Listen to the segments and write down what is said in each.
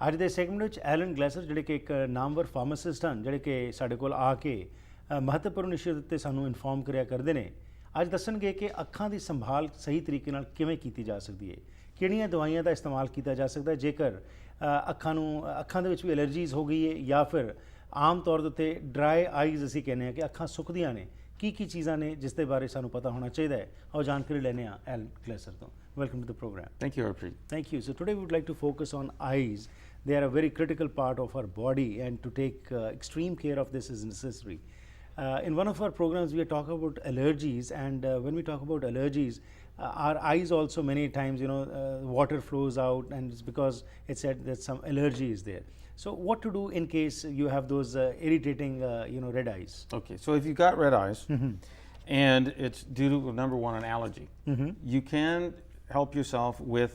ਅੱਜ ਦੇ ਸੈਗਮੈਂਟ ਵਿੱਚ ਐਲਨ ਗਲੈਸਰ ਜਿਹੜੇ ਕਿ ਇੱਕ ਨਾਮਵਰ ਫਾਰਮਾਸਿਸਟ ਹਨ, ਜਿਹੜੇ ਕਿ ਸਾਡੇ ਕੋਲ ਆ ਕੇ ਮਹੱਤਵਪੂਰਨ ਇਸ਼ੂ ਉੱਤੇ ਸਾਨੂੰ ਇਨਫੋਰਮ ਕਰਿਆ ਕਰਦੇ ਨੇ। ਅੱਜ ਦੱਸਣਗੇ ਕਿ ਅੱਖਾਂ ਦੀ ਸੰਭਾਲ ਸਹੀ ਤਰੀਕੇ ਨਾਲ ਕਿਵੇਂ ਕੀਤੀ ਜਾ ਸਕਦੀ ਹੈ, ਕਿਹੜੀਆਂ ਦਵਾਈਆਂ ਦਾ ਇਸਤੇਮਾਲ ਕੀਤਾ ਜਾ ਸਕਦਾ ਜੇਕਰ ਅੱਖਾਂ ਦੇ ਵਿੱਚ ਵੀ ਐਲਰਜੀਜ਼ ਹੋ ਗਈ ਹੈ ਜਾਂ ਫਿਰ ਆਮ ਤੌਰ ਦੇ ਉੱਤੇ ਡਰਾਈ ਆਈਜ਼ ਅਸੀਂ ਕਹਿੰਦੇ ਹਾਂ ਕਿ ਅੱਖਾਂ ਸੁੱਕਦੀਆਂ ਨੇ। ਕੀ ਚੀਜ਼ਾਂ ਨੇ ਜਿਸ ਦੇ ਬਾਰੇ ਸਾਨੂੰ ਪਤਾ ਹੋਣਾ ਚਾਹੀਦਾ ਹੈ, ਆਓ ਜਾਣਕਾਰੀ ਲੈਂਦੇ ਹਾਂ ਐਲਨ ਗਲੈਸਰ ਤੋਂ। Welcome to the program. Thank you, Harpreet. Thank you. So today we would like to focus on eyes. They are a very critical part of our body, and to take extreme care of this is necessary. In one of our programs, we are talking about allergies, and when we talk about allergies, our eyes also many times, water flows out, and it's because it's said that some allergy is there. So what to do in case you have those irritating, red eyes? Okay, so if you've got red eyes, and it's due to, number one, an allergy, you can help yourself with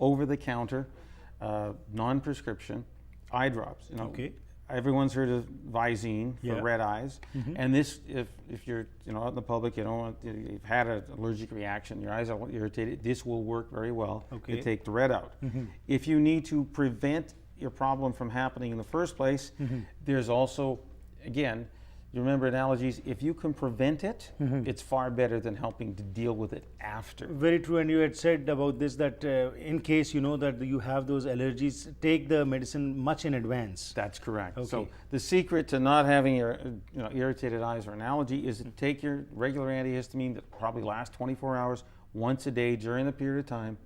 over-the-counter, non-prescription eye drops. Okay. Everyone's heard of Visine for Yeah. red eyes, and this, if you're out in the public, you've had an allergic reaction, your eyes are irritated, this will work very well Okay. to take the red out. If you need to prevent your problem from happening in the first place, there's also, again, you remember in allergies, if you can prevent it, it's far better than helping to deal with it after. Very true, and you had said about this that in case you know that you have those allergies, take the medicine much in advance. That's correct. Okay. So the secret to not having your irritated eyes or an allergy is to take your regular antihistamine that probably lasts 24 hours once a day during the period of time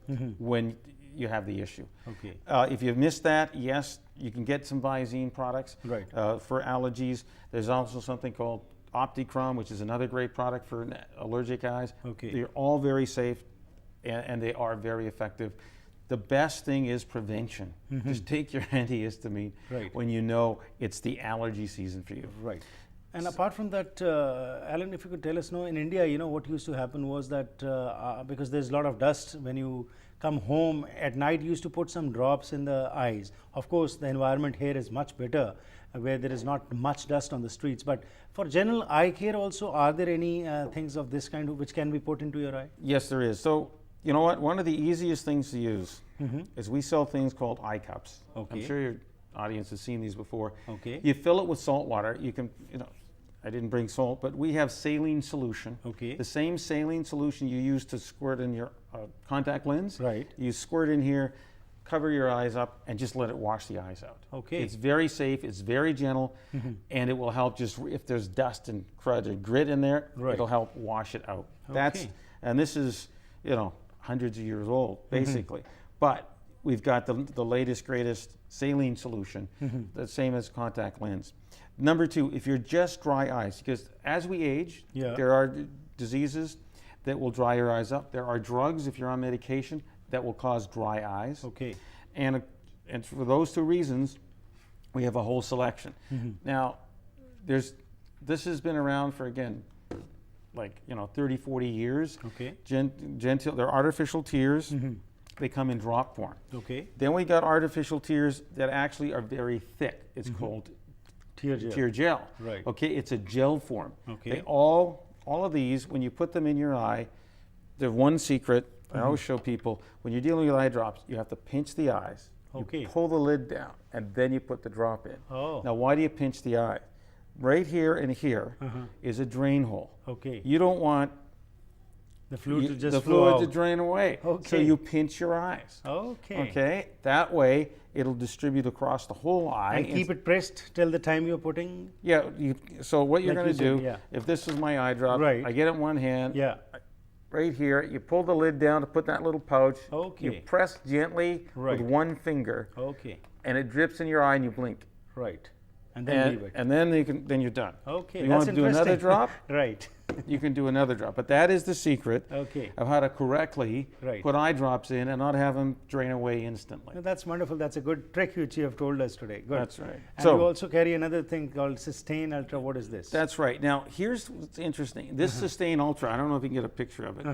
when you have the issue. Okay. If you've missed that, yes, you can get some Visine products Right. For allergies. There's also something called Opticrom, which is another great product for allergic eyes. Okay. They're all very safe and they are very effective. The best thing is prevention. Just take your antihistamine Right. when you know it's the allergy season for you. Right. And apart from that, Alan, if you could tell us, in India, what used to happen was that because there's a lot of dust when you come home at night, you used to put some drops in the eyes. Of course, the environment here is much better where there is not much dust on the streets. But for general eye care also, are there any things of this kind which can be put into your eye? Yes, there is. So, you know what? One of the easiest things to use is we sell things called eye cups. Okay. I'm sure your audience has seen these before. Okay. You fill it with salt water. You can, I didn't bring salt, but we have saline solution. Okay. The same saline solution you use to squirt in your contact lens. Right. You squirt in here, cover your eyes up, and just let it wash the eyes out. Okay. It's very safe, it's very gentle, and it will help just, if there's dust and crud or grit in there, Right. it'll help wash it out. Okay. And this is, hundreds of years old, basically. But we've got the latest, greatest saline solution, the same as contact lens. Number two, if you're just dry eyes, because as we age, Yeah. there are diseases that will dry your eyes up. There are drugs, if you're on medication, that will cause dry eyes. Okay. And for those two reasons, we have a whole selection. Now, this has been around for, again, 30, 40 years. Okay. Gentile, they're artificial tears. They come in drop form. Okay. Then we got artificial tears that actually are very thick. It's called Tear gel. tear gel. Right. Okay, it's a gel form. Okay. They all of these, when you put them in your eye, there's one secret I always show people. When you're dealing with eye drops, you have to pinch the eyes. Okay. You pull the lid down, and then you put the drop in. Oh. Now, why do you pinch the eye? Right here and here is a drain hole. Okay. You don't want The fluid to just the flow fluid out. to drain away. Okay. So you pinch your eyes. Okay. Okay. That way, it'll distribute across the whole eye. And keep it pressed till the time you're putting. Yeah. So what you're Like going you to do, said, yeah. if this is my eye drop, Right. I get it in one hand. Yeah. Right here, you pull the lid down to put that little pouch. Okay. You press gently Right. with one finger, Okay. and it drips in your eye, and you blink. Right. And then leave it. And then you're done. Okay. You That's want to do another interesting. drop? Right. You can do another drop, but that is the secret Okay. of how to correctly Right. put eye drops in and not have them drain away instantly. No, that's wonderful. That's a good trick which you have told us today. Good. That's right. And you also carry another thing called Sustain Ultra. What is this? That's right. Now, here's what's interesting. This Sustain Ultra, I don't know if you can get a picture of it.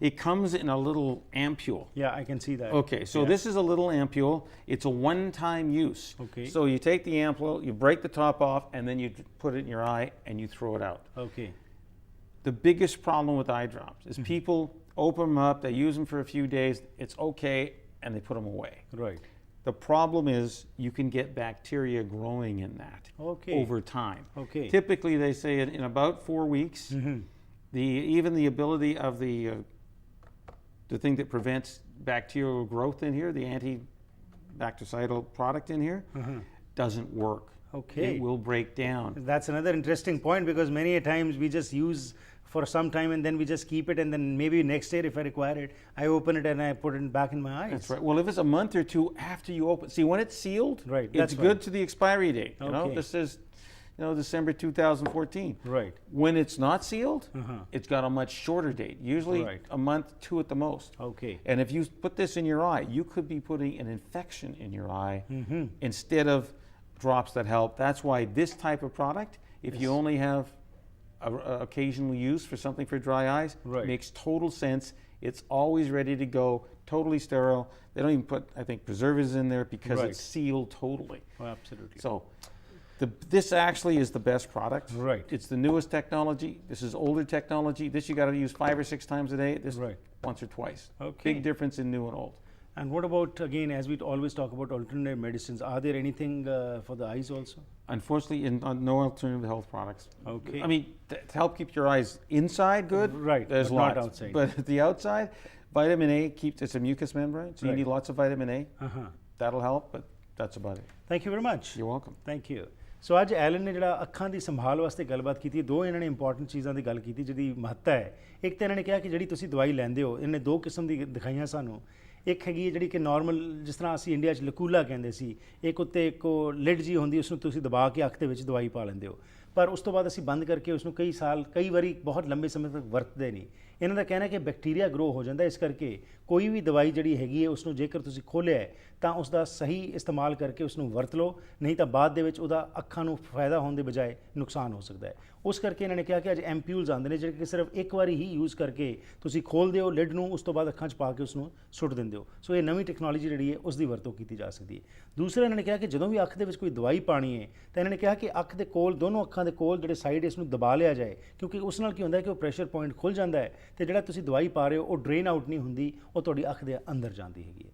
It comes in a little ampule. Yeah, I can see that. Okay, so Yeah. this is a little ampule. It's a one-time use. Okay. So you take the ampule, you break the top off, and then you put it in your eye and you throw it out. Okay. The biggest problem with eye drops is people open them up, they use them for a few days, it's okay, and they put them away. Right. The problem is you can get bacteria growing in that Okay. over time. Okay. Typically, they say in about 4 weeks, even the ability of the thing that prevents bacterial growth in here, the antibactericidal product in here, doesn't work. Okay. It will break down. That's another interesting point, because many a times we just use for some time and then we just keep it, and then maybe next year if I require it, I open it and I put it back in my eyes. That's right. Well, if it's a month or two after you open, see when it's sealed, Right, it's that's good right. to the expiry date. You know, Okay. this is, December 2014. Right. When it's not sealed, it's got a much shorter date, usually Right. a month, 2 at the most. Okay. And if you put this in your eye, you could be putting an infection in your eye instead of drops that help. That's why this type of product, if you only have a occasional use for something for dry eyes, Right. makes total sense. It's always ready to go, totally sterile. They don't even put, I think, preservatives in there because Right. it's sealed totally. Oh, absolutely. So this actually is the best product. Right. It's the newest technology. This is older technology. This you got to use 5 or 6 times a day. This Right. once or twice. Okay. Big difference in new and old. And what about, again, as we always talk about alternative medicines, are there anything for the eyes also? Unfortunately, no alternative health products. Okay. I mean, to help keep your eyes inside good, Right, there's but not lots. outside. But the outside, vitamin A keeps, it's a mucous membrane, so Right. you need lots of vitamin A. Uh-huh. That'll help, but that's about it. Thank you very much. You're welcome. Thank you. So ਅੱਜ Elon ਨੇ ਜਿਹੜਾ ਅੱਖਾਂ ਦੀ ਸੰਭਾਲ ਵਾਸਤੇ ਗੱਲਬਾਤ ਕੀਤੀ, ਦੋ ਇਹਨਾਂ ਨੇ ਇੰਪੋਰਟੈਂਟ ਚੀਜ਼ਾਂ ਦੀ ਗੱਲ ਕੀਤੀ ਜਿਹਦੀ ਮਹੱਤਤਾ ਹੈ। ਇੱਕ ਤਾਂ ਇਹਨਾਂ ਨੇ ਕਿਹਾ ਕਿ ਜਿਹੜੀ ਤੁਸੀਂ ਦਵਾਈ ਲੈਂਦੇ ਹੋ, ਇਹਨੇ ਦੋ ਕਿਸਮ ਦੀ ਦਿਖਾਈਆਂ ਸਾਨੂੰ। ਇੱਕ ਹੈਗੀ ਹੈ ਜਿਹੜੀ ਕਿ ਨਾਰਮਲ, ਜਿਸ ਤਰ੍ਹਾਂ ਅਸੀਂ ਇੰਡੀਆ 'ਚ ਲਕੂਲਾ ਕਹਿੰਦੇ ਸੀ, ਇੱਕ ਉੱਤੇ ਇੱਕ ਉਹ ਲਿਡ ਜੀ ਹੁੰਦੀ, ਉਸ ਨੂੰ ਤੁਸੀਂ ਦਬਾ ਕੇ ਅੱਖ ਦੇ ਵਿੱਚ ਦਵਾਈ ਪਾ ਲੈਂਦੇ ਹੋ, ਪਰ ਉਸ ਤੋਂ ਬਾਅਦ ਅਸੀਂ ਬੰਦ ਕਰਕੇ ਉਸ ਨੂੰ ਕਈ ਵਾਰੀ ਬਹੁਤ ਲੰਬੇ ਸਮੇਂ ਤੱਕ ਵਰਤਦੇ ਨਹੀਂ। ਇਹਨਾਂ ਦਾ ਕਹਿਣਾ ਕਿ ਬੈਕਟੀਰੀਆ ਗਰੋ ਹੋ ਜਾਂਦਾ, ਇਸ ਕਰਕੇ ਕੋਈ ਵੀ ਦਵਾਈ ਜਿਹੜੀ ਹੈਗੀ ਹੈ ਉਸ ਨੂੰ ਜੇਕਰ ਤੁਸੀਂ ਖੋਲ੍ਹਿਆ ਹੈ ਤਾਂ ਉਸ ਦਾ ਸਹੀ ਇਸਤੇਮਾਲ ਕਰਕੇ ਉਸ ਨੂੰ ਵਰਤ ਲਓ, ਨਹੀਂ ਤਾਂ ਬਾਅਦ ਦੇ ਵਿੱਚ ਉਹਦਾ ਅੱਖਾਂ ਨੂੰ ਫਾਇਦਾ ਹੋਣ ਦੇ ਬਜਾਏ ਨੁਕਸਾਨ ਹੋ ਸਕਦਾ ਹੈ। ਉਸ ਕਰਕੇ ਇਹਨਾਂ ਨੇ ਕਿਹਾ ਕਿ ਅੱਜ ਐਮਪਿਊਲਸ ਆਉਂਦੇ ਨੇ ਜਿਹੜੇ ਕਿ ਸਿਰਫ ਇੱਕ ਵਾਰੀ ਹੀ ਯੂਜ਼ ਕਰਕੇ ਤੁਸੀਂ ਖੋਲ੍ਹਦੇ ਹੋ ਲਿਡ ਨੂੰ, ਉਸ ਤੋਂ ਬਾਅਦ ਅੱਖਾਂ 'ਚ ਪਾ ਕੇ ਉਸ ਨੂੰ ਸੁੱਟ ਦਿੰਦੇ ਹੋ। ਸੋ ਇਹ ਨਵੀਂ ਟੈਕਨੋਲੋਜੀ ਜਿਹੜੀ ਹੈ ਉਸ ਦੀ ਵਰਤੋਂ ਕੀਤੀ ਜਾ ਸਕਦੀ ਹੈ। ਦੂਸਰਾ ਇਹਨਾਂ ਨੇ ਕਿਹਾ ਕਿ ਜਦੋਂ ਵੀ ਅੱਖ ਦੇ ਵਿੱਚ ਕੋਈ ਦਵਾਈ ਪਾਣੀ ਹੈ ਤਾਂ ਇਹਨਾਂ ਨੇ ਕਿਹਾ ਕਿ ਅੱਖ ਦੇ ਕੋਲ, ਦੋਨੋਂ ਅੱਖਾਂ ਦੇ ਕੋਲ ਜਿਹੜੇ ਸਾਈਡ ਇਸ ਨੂੰ ਦਬਾ ਲਿਆ ਜਾਏ, ਕਿਉਂਕਿ ਉਸ ਨਾਲ ਕੀ ਹੁੰਦਾ ਹੈ ਕਿ ਉਹ ਪ੍ਰੈਸ਼ਰ ਪੁਆਇੰਟ ਖੁੱਲ੍ਹ ਜਾਂਦਾ ਹੈ ਅਤੇ ਜਿਹੜਾ ਤੁਸੀਂ ਦਵਾਈ ਪਾ ਰਹੇ ਹੋ ਉਹ ਡਰੇਨ ਆਊਟ ਨਹੀਂ ਹੁੰਦੀ, ਉਹ ਤੁਹਾਡੀ ਅੱਖ ਦੇ ਅੰਦਰ ਜਾਂਦੀ ਹੈਗੀ ਹੈ।